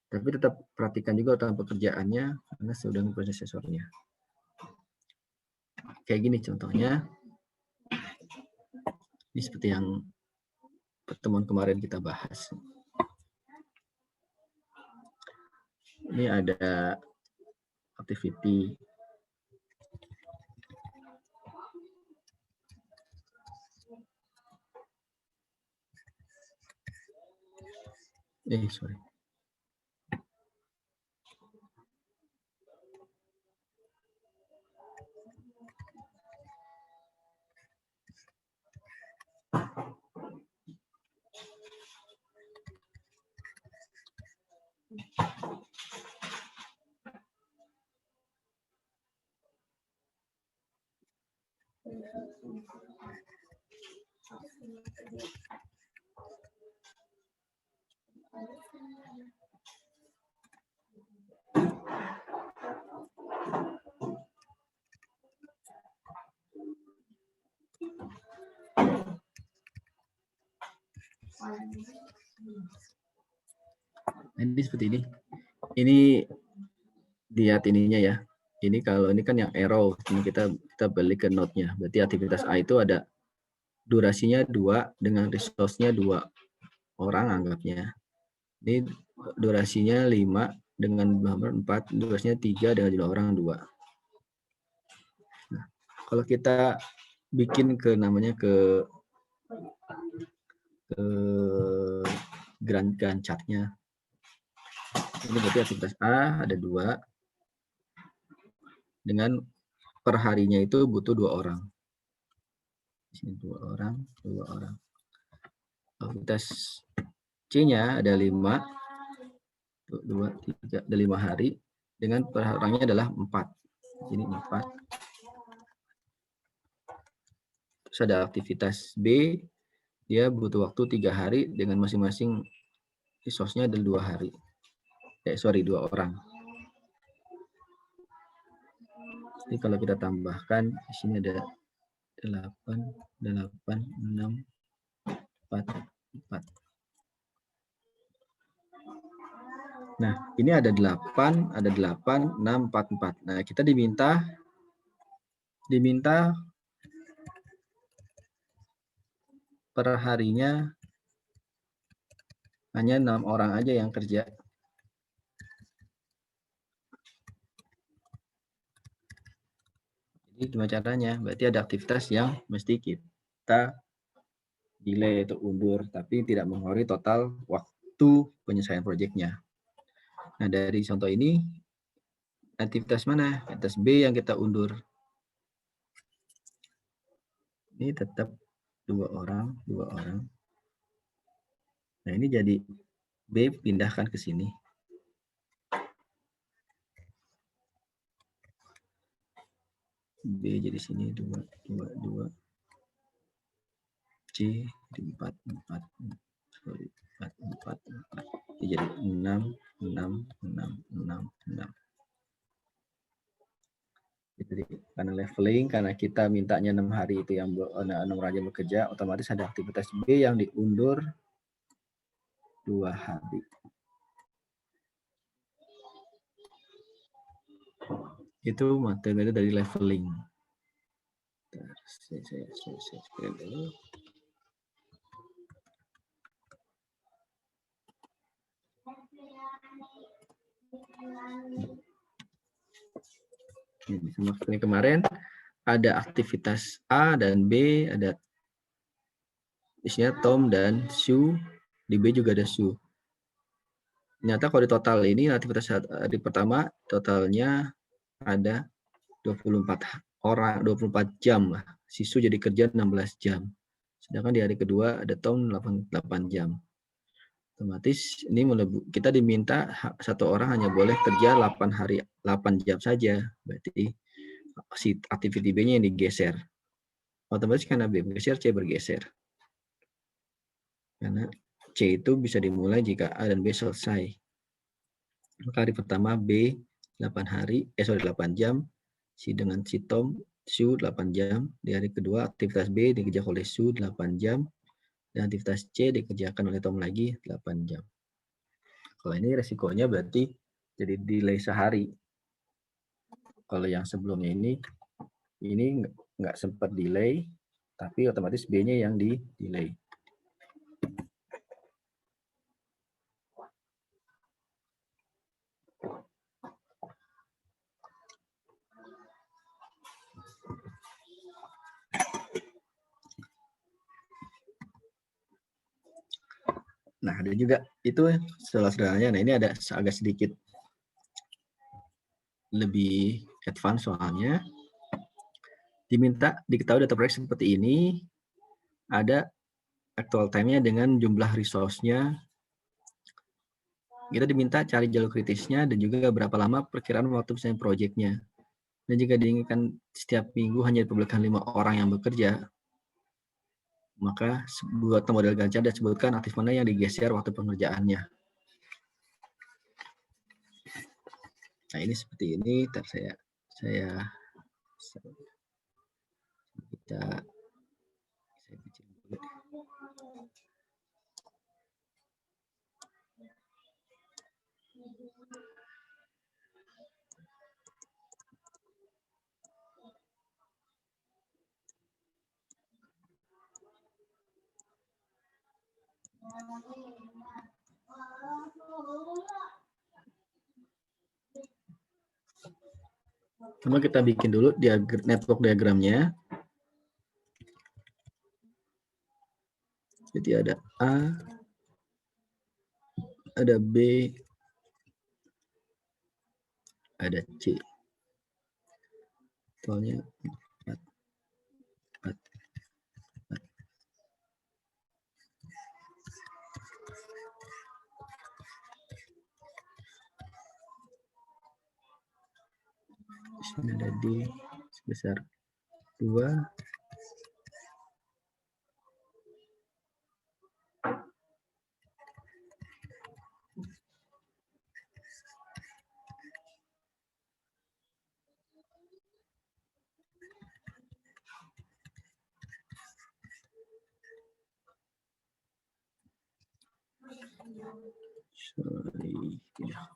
Tapi tetap perhatikan juga dalam pekerjaannya karena sudah prosesornya. Kayak gini contohnya. Ini seperti yang pertemuan kemarin kita bahas. Ini ada activity. Sorry. Ini seperti ini. Ini lihat ininya ya. Ini kalau ini kan yang arrow, ini kita balik ke node-nya. Berarti aktivitas A itu ada durasinya 2 dengan resource-nya 2 orang anggapnya. Ini durasinya 5 dengan 4, durasinya 3 dengan jumlah orang 2. Nah, kalau kita bikin ke namanya ke Gantt chart-nya. Ini berarti aktivitas A ada 2. Dengan perharinya itu butuh 2 orang. Di sini 2 orang. Aktivitas C-nya ada 5. 2, 3, ada 5 hari. Dengan per orangnya adalah 4. Ini 4. Terus ada aktivitas B. Dia butuh waktu 3 hari dengan masing-masing resource-nya ada 2 hari. 2 orang. Jadi kalau kita tambahkan di sini ada 8, 6, 4, 4. Nah, ini ada 8, 6, 4, 4. Nah, kita diminta per harinya hanya 6 orang aja yang kerja. Jadi gimana caranya? Berarti ada aktivitas yang mesti kita delay atau undur, tapi tidak mengaruhi total waktu penyelesaian proyeknya. Nah, dari contoh ini, aktivitas mana? Aktivitas B yang kita undur. Ini tetap 2 orang. Nah, ini jadi B pindahkan ke sini. B jadi sini 2. C jadi 4. Jadi 6. Jadi karena leveling, karena kita mintanya 6 hari itu yang 6 raja bekerja, otomatis ada aktivitas B yang diundur 2 hari. Itu metode dari leveling. Saya screen dulu. Ini sama seperti kemarin, ada aktivitas A dan B, ada isinya Tom dan Sue, di B juga ada Sue. Ternyata kalau di total ini aktivitas hari pertama totalnya ada 24 orang, 24 jam lah. Si Sue jadi kerja 16 jam. Sedangkan di hari kedua ada Tom 8 jam. Otomatis ini kita diminta satu orang hanya boleh kerja 8 jam saja. Berarti si activity B-nya yang digeser. Otomatis karena B bergeser, C bergeser. Karena C itu bisa dimulai jika A dan B selesai. Maka hari pertama B 8 jam, dengan si Tom, Sue 8 jam. Di hari kedua aktivitas B dikerjakan oleh Sue 8 jam. Dan aktivitas C dikerjakan oleh Tom lagi 8 jam. Kalau ini resikonya berarti jadi delay sehari. Kalau yang sebelumnya ini nggak sempat delay, tapi otomatis B-nya yang di delay. Nah, ada juga itu saudara-saudaranya. Nah, ini ada agak sedikit lebih advance soalnya. Diminta diketahui data proyek seperti ini, ada actual time-nya dengan jumlah resource-nya. Kita diminta cari jalur kritisnya dan juga berapa lama perkiraan waktu misalnya proyeknya. Dan jika diinginkan setiap minggu hanya diperbolehkan 5 orang yang bekerja, maka buat model Gantt chart disebutkan aktif mana yang digeser waktu pengerjaannya. Nah, ini seperti ini. Saya bikin dulu. Cuma kita bikin dulu network diagramnya. Jadi ada A, ada B, ada C. Soalnya 4. Sini ada D sebesar 2. Sorry, tidak.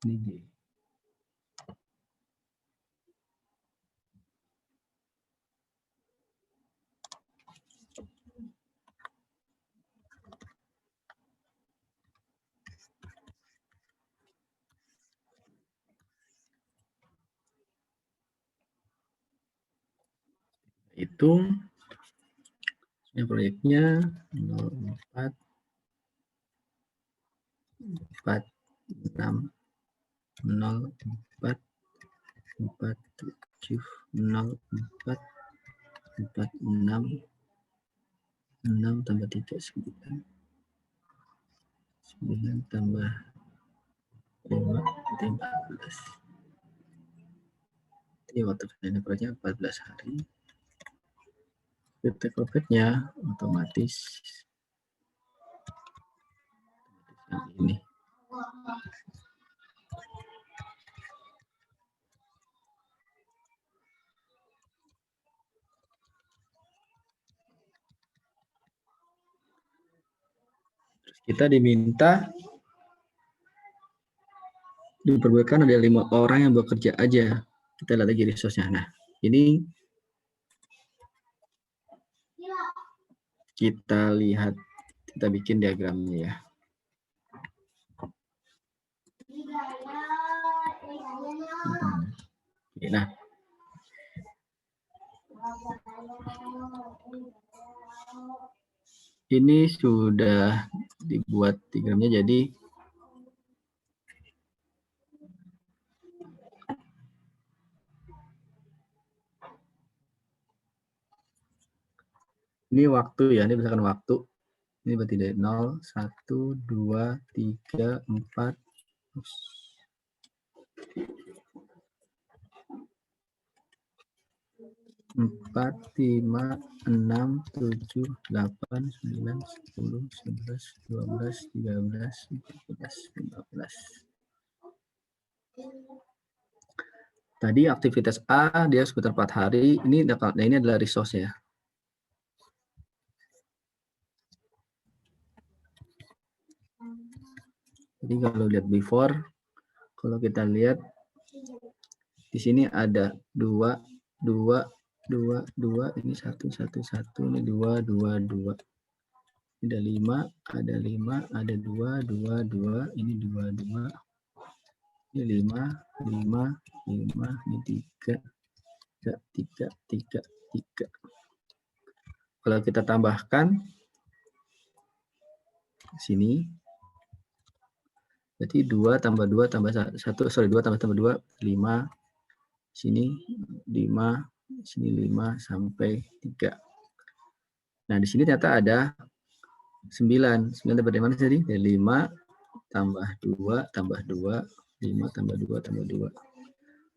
Ini. Itu proyeknya 04 46 0, 4, 4, 7, 0, 4, 4, 6, 6 tambah 3, 9. 9 tambah 5, 14. Ini waktu kerjanya proyek 14 hari. Profit-nya otomatis yang ini. Kita diminta diperbolehkan ada 5 orang yang bekerja aja. Kita lihat lagi resource-nya. Nah, ini kita lihat, kita bikin diagramnya ya. Nah, ini sudah dibuat diagramnya, jadi ini waktu ya, ini berdasarkan waktu. Ini berarti dari 0, 1, 2, 3, 4. 4, 5, 6, 7, 8, 9, 10, 11, 12, 13, 14, 15. Tadi aktivitas A dia sekitar 4 hari. Ini adalah resource ya. Jadi kalau lihat before, kalau kita lihat di sini ada 2, 2, 2, 2, ini 1, 1, 1, ini 2, 2, 2. Ini ada 5, ada 5, ada 2, 2, 2, ini 2, 2. Ini 5, 5, 5, ini 3, 3, 3, 3. Kalau kita tambahkan sini, berarti 2 tambah 2 tambah 1, sorry 2 tambah 2, 5, sini 5, sini 5 sampai 3. Nah, di sini ternyata ada 9. 9 dari mana tadi? Dari 5 tambah 2 tambah 2, 5 tambah 2 tambah 2.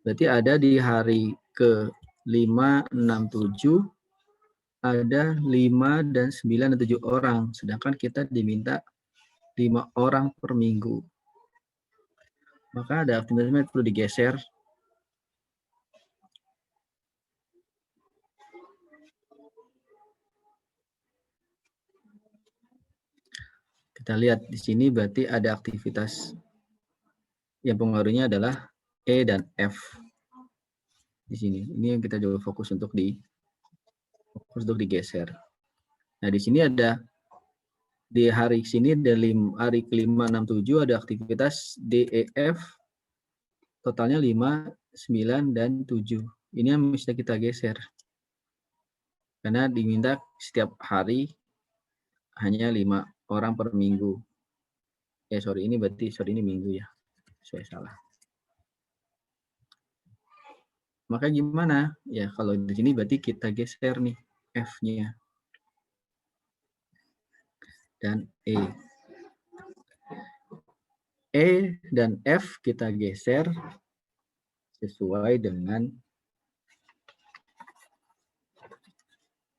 Berarti ada di hari ke 5, 6, 7 ada 5 dan 9 dan 7 orang, sedangkan kita diminta 5 orang per minggu. Maka ada aktivitasnya perlu digeser. Kita lihat di sini berarti ada aktivitas yang pengaruhnya adalah E dan F. Di sini. Ini yang kita coba fokus untuk digeser. Nah, di sini ada di hari sini dari hari ke-5, 6, 7 ada aktivitas D, E, F. Totalnya 5, 9 dan 7. Ini yang mesti kita geser. Karena diminta setiap hari hanya 5 orang per minggu. Sorry, ini minggu ya. Saya salah. Maka gimana? Ya, kalau di sini berarti kita geser nih F-nya. Dan E. E dan F kita geser sesuai dengan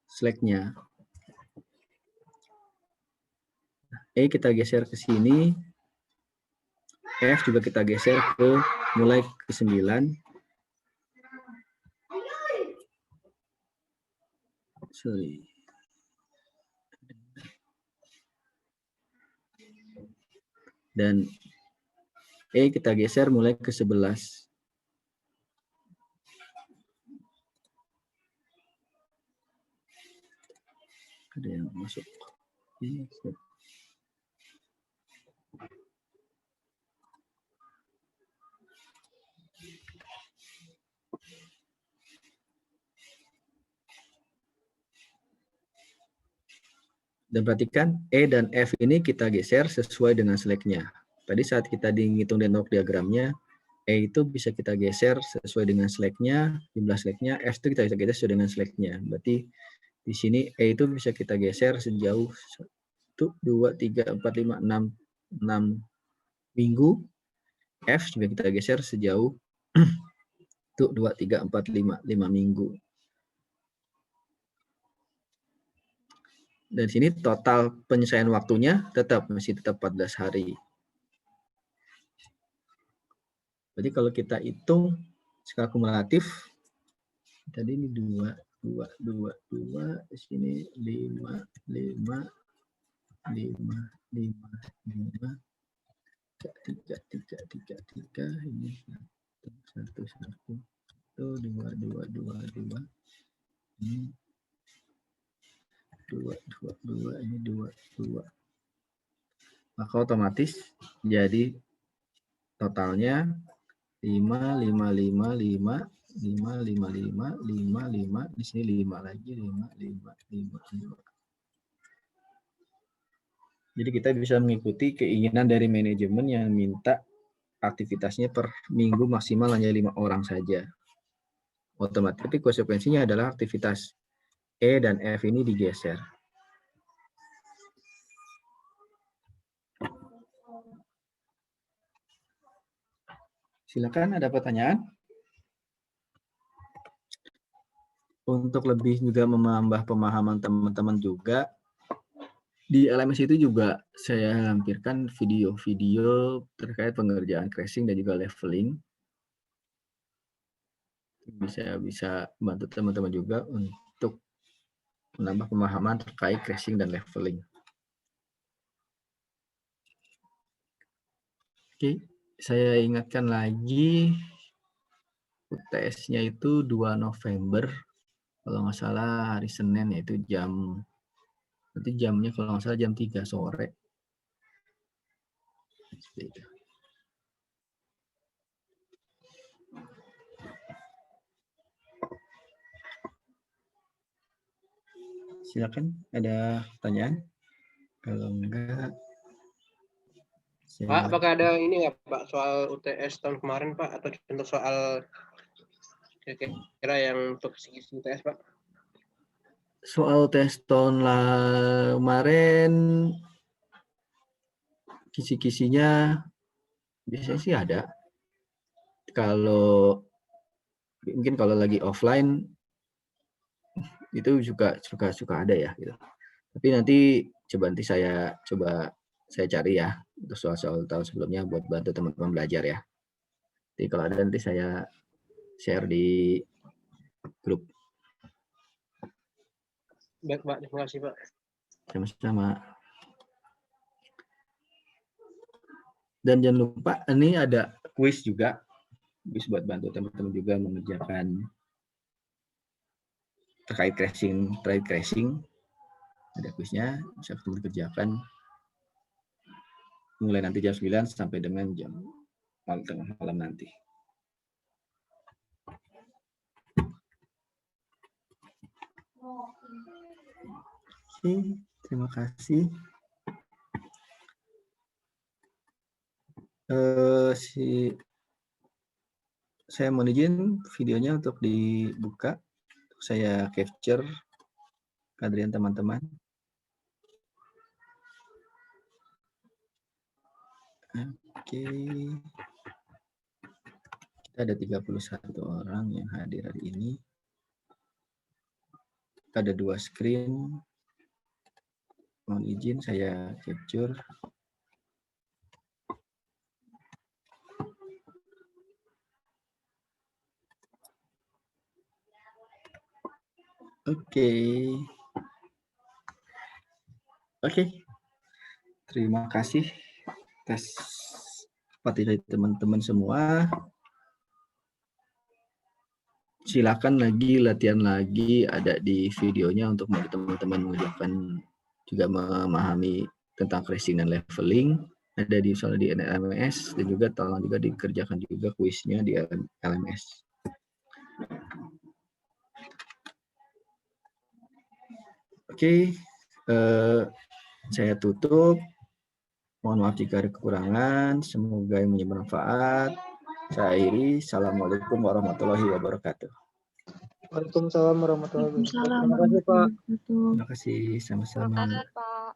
slack-nya. E kita geser ke sini. F juga kita geser ke mulai ke 9. Sorry. Dan E kita geser mulai ke 11. Ada yang masuk. Dan perhatikan E dan F ini kita geser sesuai dengan slack-nya. Tadi saat kita dihitung denok diagramnya, E itu bisa kita geser sesuai dengan seleknya, jumlah seleknya, F itu kita bisa geser sesuai dengan seleknya. Berarti di sini E itu bisa kita geser sejauh 1, 2, 3, 4, 5, 6 minggu. F juga kita geser sejauh 1, 2, 3, 4, 5 minggu. Dan sini total penyelesaian waktunya masih tetap 14 hari. Jadi kalau kita hitung skala kumulatif, tadi ini 2, di sini 5, 3, ini 1, 2, ini 2, ini 2. Maka otomatis jadi totalnya 5, 5, 5, 5, 5, 5, 5, 5, 5, di sini 5 lagi, 5, 5, 5, 5. Jadi kita bisa mengikuti keinginan dari manajemen yang minta aktivitasnya per minggu maksimal hanya 5 orang saja. Otomatis, tapi konsekuensinya adalah aktivitas E dan F ini digeser. Silakan, ada pertanyaan? Untuk lebih juga menambah pemahaman teman-teman juga, di LMS itu juga saya lampirkan video-video terkait pengerjaan crashing dan juga leveling. Bisa bantu teman-teman juga untuk menambah pemahaman terkait crashing dan leveling. Oke, saya ingatkan lagi UTS-nya itu 2 November. Kalau nggak salah hari Senin, yaitu nanti jamnya kalau nggak salah jam 3 sore. Silakan, ada pertanyaan? Kalau enggak, Pak, apakah ada ini nggak Pak soal UTS tahun kemarin Pak, atau contoh soal kira-kira yang untuk segi UTS Pak? Soal tes tahun kemarin, kisi-kisinya biasanya sih ada. Mungkin kalau lagi offline itu juga suka ada ya gitu. Tapi nanti saya cari ya untuk soal-soal tahun sebelumnya buat bantu teman-teman belajar ya. Jadi kalau ada nanti saya share di grup. Baik Pak, terima kasih Pak. Sama-sama. Dan jangan lupa ini ada kuis juga. Kuis buat bantu teman-teman juga mengerjakan terkait crashing. Ada kuisnya, bisa teman kerjakan mulai nanti jam 9 sampai dengan jam tengah malam nanti. Oke, terima kasih. Saya mohon izin videonya untuk dibuka. Saya capture kehadiran teman-teman. Oke. Kita ada 31 orang yang hadir hari ini. Ada 2 screen. Mohon izin saya capture. Oke. Terima kasih atas partisipasi teman-teman semua. Silakan latihan lagi, ada di videonya untuk teman-teman mengerjakan juga memahami tentang crashing dan leveling. Ada di LMS dan juga tolong juga dikerjakan juga kuisnya di LMS. Oke, saya tutup. Mohon maaf jika ada kekurangan. Semoga yang bermanfaat. Saya akhiri. Assalamualaikum warahmatullahi wabarakatuh. Waalaikumsalam warahmatullahi wabarakatuh. Waalaikumsalam Terima kasih Pak. warahmatullahi wabarakatuh. Terima kasih. Terima Sama-sama. kasih, Pak.